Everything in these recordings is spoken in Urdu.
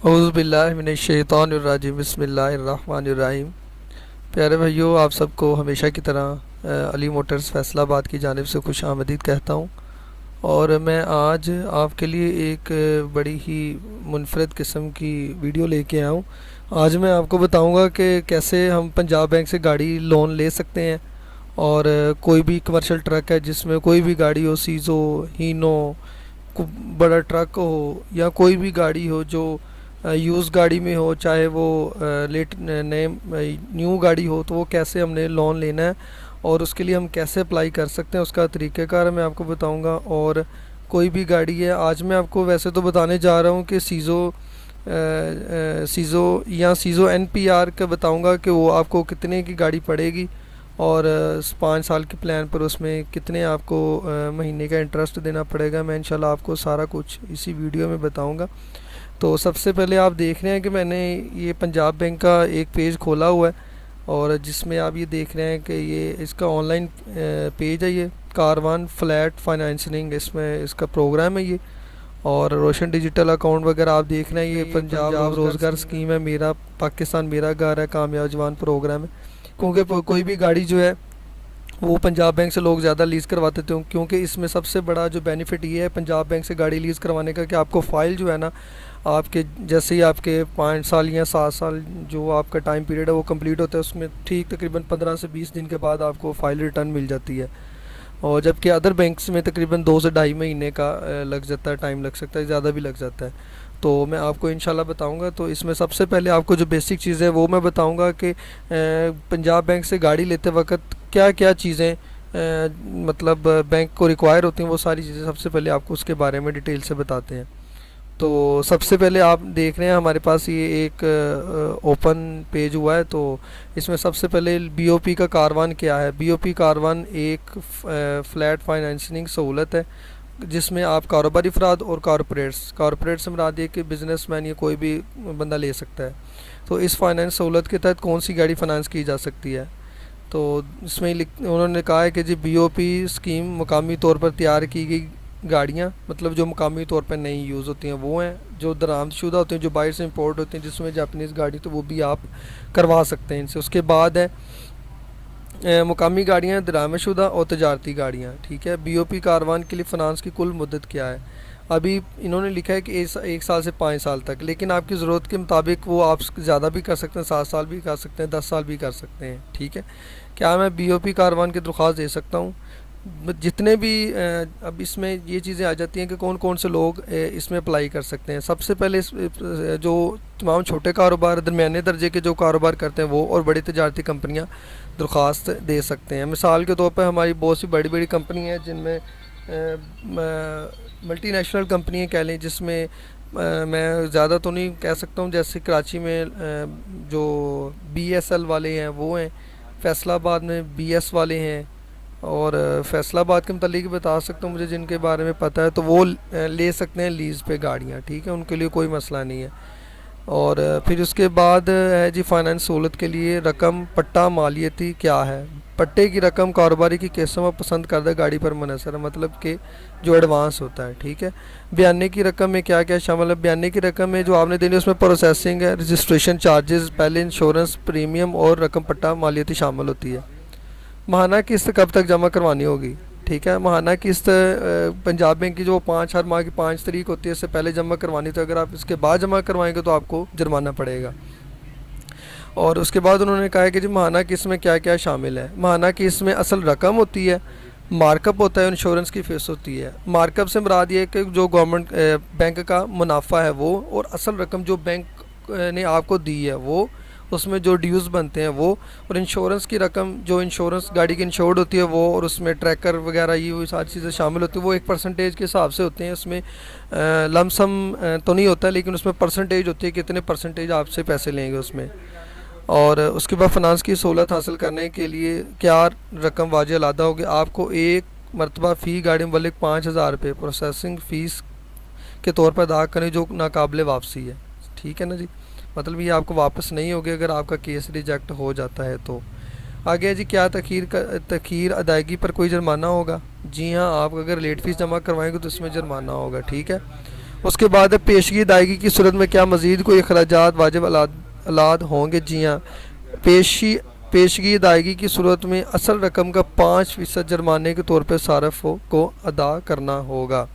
اعوذ باللہ من الشیطان الرجیم، بسم اللہ الرحمن الرحیم۔ پیارے بھائیو، آپ سب کو ہمیشہ کی طرح علی موٹرز فیصل آباد کی جانب سے خوش آمدید کہتا ہوں، اور میں آج آپ کے لیے ایک بڑی ہی منفرد قسم کی ویڈیو لے کے آیا ہوں۔ آج میں آپ کو بتاؤں گا کہ کیسے ہم پنجاب بینک سے گاڑی لون لے سکتے ہیں، اور کوئی بھی کمرشل ٹرک ہے جس میں کوئی بھی گاڑی ہو، سیزو، ہینو، بڑا ٹرک ہو یا کوئی بھی گاڑی ہو جو یوز گاڑی میں ہو، چاہے وہ نئے نیو گاڑی ہو، تو وہ کیسے ہم نے لون لینا ہے اور اس کے لیے ہم کیسے اپلائی کر سکتے ہیں، اس کا طریقہ کار میں آپ کو بتاؤں گا۔ اور کوئی بھی گاڑی ہے، آج میں آپ کو ویسے تو بتانے جا رہا ہوں کہ سیزو یا سیزو NPR کا بتاؤں گا کہ وہ آپ کو کتنے کی گاڑی پڑے گی، اور 5 سال کے پلان پر اس میں کتنے آپ کو مہینے کا انٹرسٹ دینا پڑے گا۔ میں انشاءاللہ آپ کو سارا کچھ اسی ویڈیو میں بتاؤں گا۔ تو سب سے پہلے آپ دیکھ رہے ہیں کہ میں نے یہ پنجاب بینک کا ایک پیج کھولا ہوا ہے، اور جس میں آپ یہ دیکھ رہے ہیں کہ یہ اس کا آن لائن پیج ہے، یہ کاروان فلیٹ فائنینسنگ اس میں اس کا پروگرام ہے یہ، اور روشن ڈیجیٹل اکاؤنٹ وغیرہ آپ دیکھ رہے ہیں۔ یہ پنجاب روزگار اسکیم ہے، میرا پاکستان میرا گھر ہے، کامیاب جوان پروگرام ہے، کیونکہ کوئی بھی گاڑی جو ہے وہ پنجاب بینک سے لوگ زیادہ لیز کرواتے تھے، کیونکہ اس میں سب سے بڑا جو بینیفٹ یہ ہے پنجاب بینک سے گاڑی لیز کروانے کا کہ آپ کو فائل جو ہے نا، آپ کے جیسے ہی آپ کے 5 سال یا 7 سال جو آپ کا ٹائم پیریڈ ہے وہ کمپلیٹ ہوتا ہے، اس میں ٹھیک تقریباً 15 سے 20 دن کے بعد آپ کو فائل ریٹرن مل جاتی ہے، اور جبکہ ادر بینکس میں تقریباً 2 سے 2.5 مہینے کا لگ جاتا ہے، ٹائم لگ سکتا ہے، زیادہ بھی لگ جاتا ہے۔ تو میں آپ کو انشاءاللہ بتاؤں گا۔ تو اس میں سب سے پہلے آپ کو جو بیسک چیز ہے وہ میں بتاؤں گا کہ پنجاب بینک سے گاڑی لیتے وقت کیا کیا چیزیں مطلب بینک کو ریکوائر ہوتی ہیں، وہ ساری چیزیں سب سے پہلے آپ کو اس کے بارے میں ڈیٹیل سے بتاتے ہیں۔ تو سب سے پہلے آپ دیکھ رہے ہیں ہمارے پاس یہ ایک اوپن پیج ہوا ہے، تو اس میں سب سے پہلے BOP کا کاروان کیا ہے۔ BOP کاروان ایک فلیٹ فائنینسنگ سہولت ہے جس میں آپ کاروباری افراد اور کارپوریٹ سے مراد یہ کہ بزنس مین یا کوئی بھی بندہ لے سکتا ہے۔ تو اس فائنینس سہولت کے تحت کون سی گاڑی فائنانس کی جا سکتی ہے؟ تو اس میں انہوں نے کہا ہے کہ جی BOP اسکیم مقامی طور پر تیار کی گئی گاڑیاں، مطلب جو مقامی طور پر نہیں یوز ہوتی ہیں وہ ہیں، جو درآمد شدہ ہوتی ہیں، جو باہر سے امپورٹ ہوتی ہیں، جس میں جاپنیز گاڑی، تو وہ بھی آپ کروا سکتے ہیں ان سے۔ اس کے بعد ہے مقامی گاڑیاں، درآمد شدہ اور تجارتی گاڑیاں، ٹھیک ہے۔ BOP کاروان کے لیے فنانس کی کل مدت کیا ہے؟ ابھی انہوں نے لکھا ہے کہ 1 سال سے 5 سال تک، لیکن آپ کی ضرورت کے مطابق وہ آپ زیادہ بھی کر سکتے ہیں، 7 سال بھی کر سکتے ہیں، 10 سال بھی کر سکتے ہیں، ٹھیک ہے۔ کیا میں BOP کاروان کی درخواست دے سکتا ہوں؟ جتنے بھی اب اس میں یہ چیزیں آ جاتی ہیں کہ کون کون سے لوگ اس میں اپلائی کر سکتے ہیں۔ سب سے پہلے جو تمام چھوٹے کاروبار، درمیانے درجے کے جو کاروبار کرتے ہیں وہ، اور بڑی تجارتی کمپنیاں درخواست دے سکتے ہیں۔ مثال کے طور پر ہماری بہت سی بڑی بڑی کمپنی ہیں جن میں ملٹی نیشنل کمپنیاں کہہ لیں، جس میں میں زیادہ تو نہیں کہہ سکتا ہوں، جیسے کراچی میں جو BSL والے ہیں وہ ہیں، فیصل آباد میں BS والے ہیں، اور فیصل آباد کے متعلق بتا سکتا ہوں مجھے جن کے بارے میں پتہ ہے، تو وہ لے سکتے ہیں لیز پہ گاڑیاں، ٹھیک ہے، ان کے لیے کوئی مسئلہ نہیں ہے۔ اور پھر اس کے بعد ہے جی فائنانس سہولت کے لیے رقم پٹا مالیتی کیا ہے؟ پٹے کی رقم کاروباری کی قسم اور پسند کردہ گاڑی پر منحصر ہے، مطلب کہ جو ایڈوانس ہوتا ہے، ٹھیک ہے۔ بیانے کی رقم میں کیا کیا شامل ہے؟ بیانے کی رقم میں جو آپ نے دینی ہے اس میں پروسیسنگ ہے، رجسٹریشن چارجز، پہلے انشورنس پریمیم اور رقم پٹا مالیتی شامل ہوتی ہے۔ ماہانہ قسط کب تک جمع کروانی ہوگی؟ ٹھیک ہے، ماہانہ قسط پنجاب بینک کی جو ہر ماہ کی 5 تاریخ ہوتی ہے اس سے پہلے جمع کروانی، تو اگر آپ اس کے بعد جمع کروائیں گے تو آپ کو جرمانہ پڑے گا۔ اور اس کے بعد انہوں نے کہا ہے کہ جی ماہانہ قسط میں کیا کیا شامل ہے۔ ماہانہ قسط میں اصل رقم ہوتی ہے، مارک اپ ہوتا ہے، انشورنس کی فیس ہوتی ہے۔ مارک اپ سے مراد یہ ہے کہ جو گورنمنٹ بینک کا منافع ہے وہ، اور اصل رقم جو بینک نے آپ کو دی ہے وہ، اس میں جو ڈیوز بنتے ہیں وہ، اور انشورنس کی رقم جو انشورنس گاڑی کی انشورڈ ہوتی ہے وہ، اور اس میں ٹریکر وغیرہ یہ ساری چیزیں شامل ہوتی ہیں، وہ ایک پرسنٹیج کے حساب سے ہوتے ہیں، اس میں لم سم تو نہیں ہوتا ہے، لیکن اس میں پرسنٹیج ہوتی ہے کہ کتنے پرسنٹیج آپ سے پیسے لیں گے اس میں۔ اور اس کے بعد فنانس کی سہولت حاصل کرنے کے لیے کیا رقم واجب الادا ہوگی؟ آپ کو ایک مرتبہ فی گاڑی مبلغ 5,000 روپے پروسیسنگ فیس کے طور پر ادا کریں جو ناقابل واپسی ہے، ٹھیک ہے نا جی، مطلب یہ آپ کو واپس نہیں ہوگی اگر آپ کا کیس ریجیکٹ ہو جاتا ہے تو۔ آگے جی کیا تاخیر ادائیگی پر کوئی جرمانہ ہوگا؟ جی ہاں، آپ اگر لیٹ فیس جمع کروائیں گے تو اس میں جرمانہ ہوگا، ٹھیک ہے۔ اس کے بعد پیشگی ادائیگی کی صورت میں کیا مزید کوئی اخراجات واجب الاد ہوں گے؟ جی ہاں، پیشگی ادائیگی کی صورت میں اصل رقم کا 5% جرمانے کے طور پہ صارف کو ادا کرنا ہوگا۔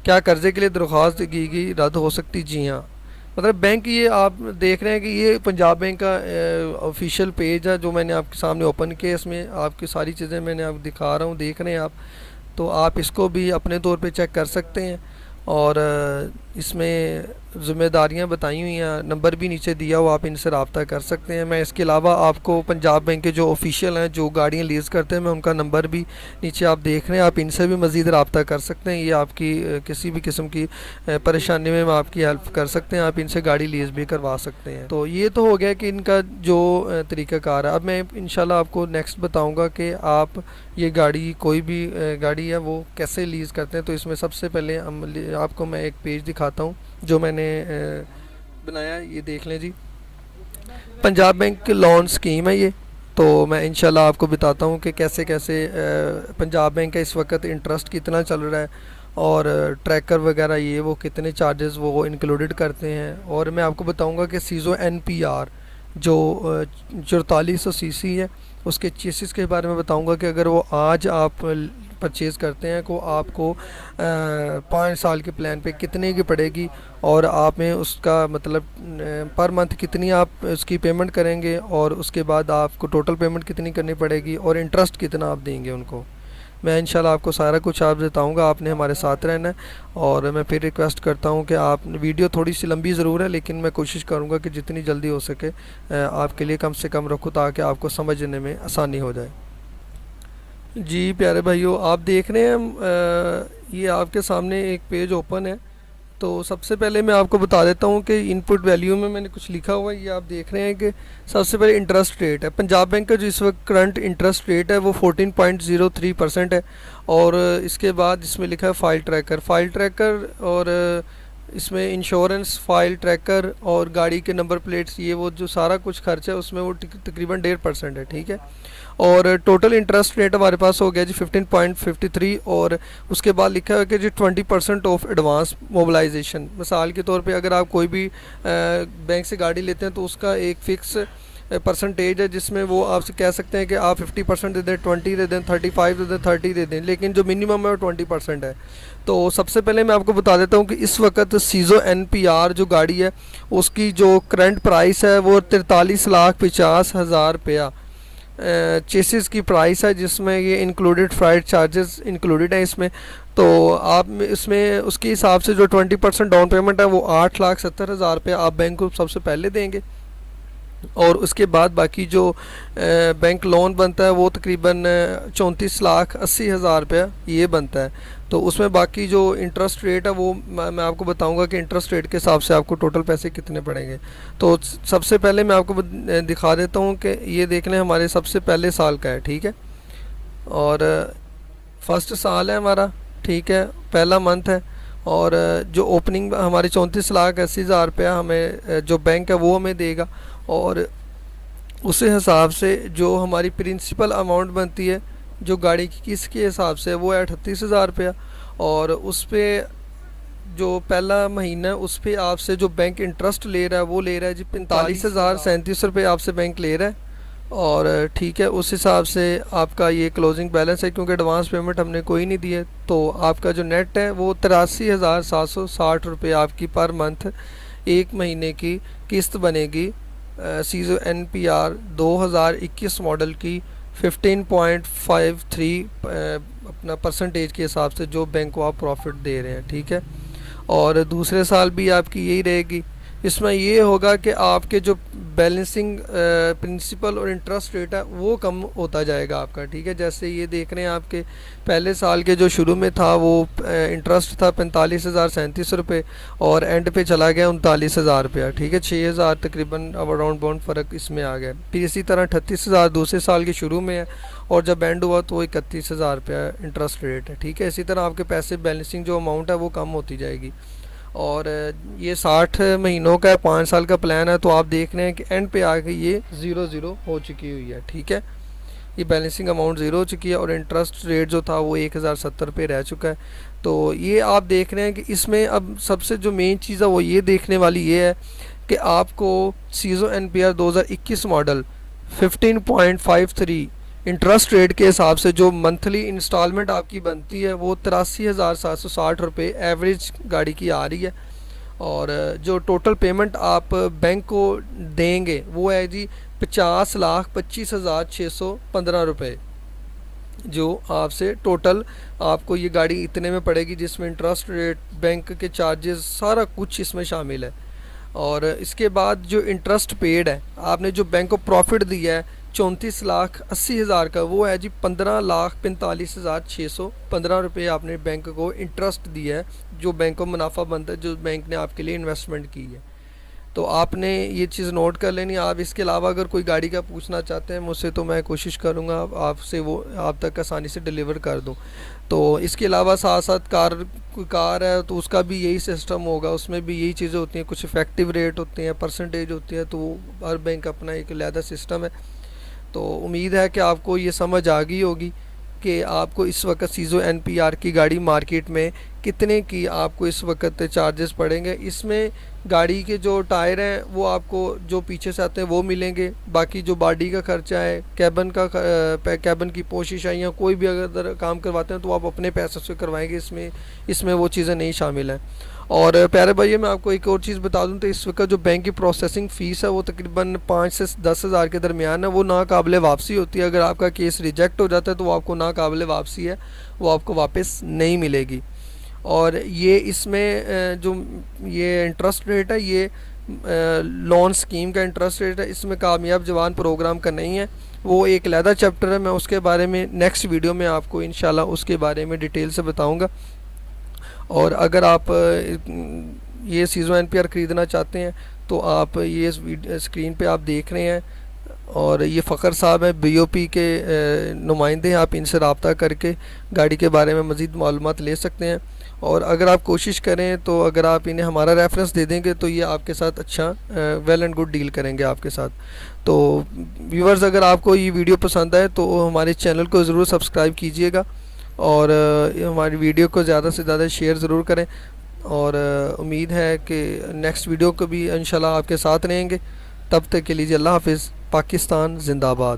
کیا قرضے کے لیے درخواست کی گئی رد ہو سکتی؟ جی ہاں، مطلب بینک، یہ آپ دیکھ رہے ہیں کہ یہ پنجاب بینک کا آفیشیل پیج ہے جو میں نے آپ کے سامنے اوپن کیا، اس میں آپ کی ساری چیزیں میں نے آپ دکھا رہا ہوں، دیکھ رہے ہیں آپ، تو آپ اس کو بھی اپنے طور پہ چیک کر سکتے ہیں، اور اس میں ذمہ داریاں بتائی ہوئی ہیں، نمبر بھی نیچے دیا ہوا، آپ ان سے رابطہ کر سکتے ہیں۔ میں اس کے علاوہ آپ کو پنجاب بینک کے جو آفیشیل ہیں جو گاڑیاں لیز کرتے ہیں، میں ان کا نمبر بھی نیچے آپ دیکھ رہے ہیں، آپ ان سے بھی مزید رابطہ کر سکتے ہیں، یہ آپ کی کسی بھی قسم کی پریشانی میں آپ کی ہیلپ کر سکتے ہیں، آپ ان سے گاڑی لیز بھی کروا سکتے ہیں۔ تو یہ تو ہو گیا کہ ان کا جو طریقہ کار ہے۔ اب میں انشاءاللہ آپ کو نیکسٹ بتاؤں گا کہ آپ یہ گاڑی، کوئی بھی گاڑی ہے وہ کیسے لیز کرتے ہیں۔ تو اس میں سب سے پہلے آپ کو میں ایک پیج دکھاتا ہوں جو میں نے بنایا، یہ دیکھ لیں جی، پنجاب بینک لون اسکیم ہے یہ۔ تو میں انشاءاللہ آپ کو بتاتا ہوں کہ کیسے پنجاب بینک کا اس وقت انٹرسٹ کتنا چل رہا ہے، اور ٹریکر وغیرہ یہ وہ کتنے چارجز وہ انکلوڈڈ کرتے ہیں، اور میں آپ کو بتاؤں گا کہ سیزو NPR جو 4400 cc ہے، اس کے چیسز کے بارے میں بتاؤں گا کہ اگر وہ آج آپ پرچیز کرتے ہیں کو آپ کو 5 سال کے پلان پہ کتنے کی پڑے گی، اور آپ میں اس کا مطلب پر منتھ کتنی آپ اس کی پیمنٹ کریں گے، اور اس کے بعد آپ کو ٹوٹل پیمنٹ کتنی کرنی پڑے گی، اور انٹرسٹ کتنا آپ دیں گے ان کو۔ میں انشاءاللہ آپ کو سارا کچھ آپ بتاؤں گا، آپ نے ہمارے ساتھ رہنا ہے، اور میں پھر ریکویسٹ کرتا ہوں کہ آپ، ویڈیو تھوڑی سی لمبی ضرور ہے لیکن میں کوشش کروں گا کہ جتنی جلدی ہو سکے آپ کے لیے کم سے کم رکھوں تاکہ آپ کو سمجھنے میں آسانی ہو جائے۔ جی پیارے بھائیو، آپ دیکھ رہے ہیں یہ آپ کے سامنے ایک پیج اوپن ہے۔ تو سب سے پہلے میں آپ کو بتا دیتا ہوں کہ ان پٹ ویلیو میں نے کچھ لکھا ہوا ہے، یہ آپ دیکھ رہے ہیں کہ سب سے پہلے انٹرسٹ ریٹ ہے۔ پنجاب بینک کا جو اس وقت کرنٹ انٹرسٹ ریٹ ہے وہ 14.03% ہے، اور اس کے بعد اس میں لکھا ہے فائل ٹریکر، اور اس میں انشورنس، فائل ٹریکر اور گاڑی کے نمبر پلیٹس، یہ وہ جو سارا کچھ خرچ ہے اس میں وہ تقریباً 1.5% ہے، ٹھیک ہے۔ اور ٹوٹل انٹرسٹ ریٹ ہمارے پاس ہو گیا جی 15.53، اور اس کے بعد لکھا ہے کہ جی 20% آف ایڈوانس موبلائزیشن۔ مثال کے طور پہ اگر آپ کوئی بھی بینک سے گاڑی لیتے ہیں تو اس کا ایک فکس پرسنٹیج ہے جس میں وہ آپ سے کہہ سکتے ہیں کہ آپ 50% دے دیں، 20 دے دیں، 35 دے دیں، 30 دے دیں، لیکن جو منیمم ہے وہ 20% ہے۔ تو سب سے پہلے میں آپ کو بتا دیتا ہوں کہ اس وقت سیزو NPR جو گاڑی ہے اس کی جو کرنٹ پرائس ہے وہ 43,50,000 روپیہ چیسز کی پرائس ہے، جس میں یہ انکلوڈڈ فرائٹ چارجز انکلوڈڈ ہیں اس میں۔ تو آپ اس میں اس کے حساب سے جو 20% ڈاؤن پیمنٹ ہے وہ 8,70,000 روپیہ آپ بینک کو سب سے پہلے دیں گے، اور اس کے بعد باقی جو بینک لون بنتا ہے وہ تقریباً 34,80,000 روپیہ یہ بنتا ہے۔ تو اس میں باقی جو انٹرسٹ ریٹ ہے وہ میں آپ کو بتاؤں گا کہ انٹرسٹ ریٹ کے حساب سے آپ کو ٹوٹل پیسے کتنے پڑیں گے۔ تو سب سے پہلے میں آپ کو دکھا دیتا ہوں کہ یہ دیکھ لیں ہمارے سب سے پہلے سال کا ہے، ٹھیک ہے، اور فرسٹ سال ہے ہمارا، ٹھیک ہے، پہلا منتھ ہے، اور جو اوپننگ ہماری 34,80,000 روپیہ ہمیں جو بینک ہے وہ ہمیں دے گا، اور اس حساب سے جو ہماری پرنسپل اماؤنٹ بنتی ہے جو گاڑی کی قسط کے حساب سے وہ ہے 38,000 روپیہ، اور اس پہ جو پہلا مہینہ ہے اس پہ آپ سے جو بینک انٹرسٹ لے رہا ہے وہ لے رہا ہے جی 45,037 روپے آپ سے بینک لے رہا ہے، اور ٹھیک ہے، اس حساب سے آپ کا یہ کلوزنگ بیلنس ہے، کیونکہ ایڈوانس پیمنٹ ہم نے کوئی نہیں دی ہے، تو آپ کا جو نیٹ ہے وہ 83,760 روپے آپ کی پر منتھ ایک مہینے کی قسط بنے گی سیزو NPR 2021 ماڈل کی 15.53 اپنا پرسنٹیج کے حساب سے جو بینک کو آپ پروفٹ دے رہے ہیں، ٹھیک ہے۔ اور دوسرے سال بھی آپ کی یہی رہے گی۔ اس میں یہ ہوگا کہ آپ کے جو بیلنسنگ پرنسپل اور انٹرسٹ ریٹ ہے وہ کم ہوتا جائے گا آپ کا، ٹھیک ہے۔ جیسے یہ دیکھ رہے ہیں آپ کے پہلے سال کے جو شروع میں تھا وہ انٹرسٹ تھا 45,037 روپے، اور اینڈ پہ چلا گیا 39,000 روپیہ، ٹھیک ہے، 6,000 تقریباً اب اراؤنڈ باؤنڈ فرق اس میں آ گیا۔ پھر اسی طرح 38,000 دوسرے سال کے شروع میں ہے، اور جب اینڈ ہوا تو 31,000 روپیہ انٹرسٹ ریٹ ہے، ٹھیک ہے۔ اسی طرح آپ کے پیسے بیلنسنگ جو اماؤنٹ ہے وہ کم ہوتی جائے گی، اور یہ 60 مہینوں کا ہے، 5 سال کا پلان ہے، تو آپ دیکھ رہے ہیں کہ اینڈ پہ آ کے یہ 0 ہو چکی ہوئی ہے، ٹھیک ہے۔ یہ بیلنسنگ اماؤنٹ 0 ہو چکی ہے اور انٹرسٹ ریٹ جو تھا وہ 1070 پہ رہ چکا ہے. تو یہ آپ دیکھ رہے ہیں کہ اس میں اب سب سے جو مین چیز ہے وہ یہ دیکھنے والی یہ ہے کہ آپ کو سیزو N P R 2021 model 15.53 interest rate کے حساب سے جو منتھلی انسٹالمنٹ آپ کی بنتی ہے وہ 83,760 روپے ایوریج گاڑی کی آ رہی ہے. اور جو ٹوٹل پیمنٹ آپ بینک کو دیں گے وہ ہے جی 50,25,615 روپے, جو آپ سے ٹوٹل آپ کو یہ گاڑی اتنے میں پڑے گی, جس میں انٹرسٹ ریٹ, بینک کے چارجز, سارا کچھ اس میں شامل ہے. اور اس کے بعد جو انٹرسٹ پیڈ ہے, آپ نے جو بینک کو پروفٹ دیا ہے 34,80,000 کا, وہ ہے جی 15,45,615 روپے آپ نے بینک کو انٹرسٹ دیا ہے, جو بینک کو منافع بنتا ہے, جو بینک نے آپ کے لیے انویسٹمنٹ کی ہے. تو آپ نے یہ چیز نوٹ کر لینی. آپ اس کے علاوہ اگر کوئی گاڑی کا پوچھنا چاہتے ہیں مجھ سے تو میں کوشش کروں گا آپ سے وہ آپ تک آسانی سے ڈیلیور کر دوں. تو اس کے علاوہ ساتھ ساتھ کوئی کار ہے تو اس کا بھی یہی سسٹم ہوگا, اس میں بھی یہی چیزیں ہوتی ہیں, کچھ افیکٹو ریٹ ہوتے ہیں, پرسنٹیج ہوتی ہے, تو ہر بینک اپنا ایک علیحدہ سسٹم ہے. تو امید ہے کہ آپ کو یہ سمجھ آ گئی ہوگی کہ آپ کو اس وقت سیزو این پی آر کی گاڑی مارکیٹ میں کتنے کی آپ کو اس وقت چارجز پڑیں گے. اس میں گاڑی کے جو ٹائر ہیں وہ آپ کو جو پیچھے سے آتے ہیں وہ ملیں گے, باقی جو باڈی کا خرچہ ہے, کیبن کی پوشش ہے, یا کوئی بھی اگر کام کرواتے ہیں تو آپ اپنے پیسوں سے کروائیں گے, اس میں وہ چیزیں نہیں شامل ہیں. اور پیارے بھائی میں آپ کو ایک اور چیز بتا دوں تو اس وقت جو بینک کی پروسیسنگ فیس ہے وہ تقریباً 5 سے 10,000 کے درمیان ہے, وہ ناقابل واپسی ہوتی ہے. اگر آپ کا کیس ریجیکٹ ہو جاتا ہے تو وہ آپ کو ناقابل واپسی ہے, وہ آپ کو واپس نہیں ملے گی. اور یہ اس میں جو یہ انٹرسٹ ریٹ ہے یہ لون سکیم کا انٹرسٹ ریٹ ہے, اس میں کامیاب جوان پروگرام کا نہیں ہے, وہ ایک علیحدہ چیپٹر ہے. میں اس کے بارے میں نیکسٹ ویڈیو میں آپ کو انشاءاللہ اس کے بارے میں ڈیٹیل سے بتاؤں گا. اور اگر آپ یہ سیزو این پی آر خریدنا چاہتے ہیں تو آپ یہ اسکرین پہ آپ دیکھ رہے ہیں, اور یہ فخر صاحب ہیں بی او پی کے نمائندے ہیں, آپ ان سے رابطہ کر کے گاڑی کے بارے میں مزید معلومات لے سکتے ہیں. اور اگر آپ کوشش کریں تو اگر آپ انہیں ہمارا ریفرنس دے دیں گے تو یہ آپ کے ساتھ اچھا ویل اینڈ گڈ ڈیل کریں گے آپ کے ساتھ. تو ویورز اگر آپ کو یہ ویڈیو پسند آئے تو ہمارے چینل کو ضرور سبسکرائب کیجئے گا, اور ہماری ویڈیو کو زیادہ سے زیادہ شیئر ضرور کریں. اور امید ہے کہ نیکسٹ ویڈیو کو بھی انشاءاللہ آپ کے ساتھ رہیں گے. تب تک کے لیے اللہ حافظ. پاکستان زندہ باد.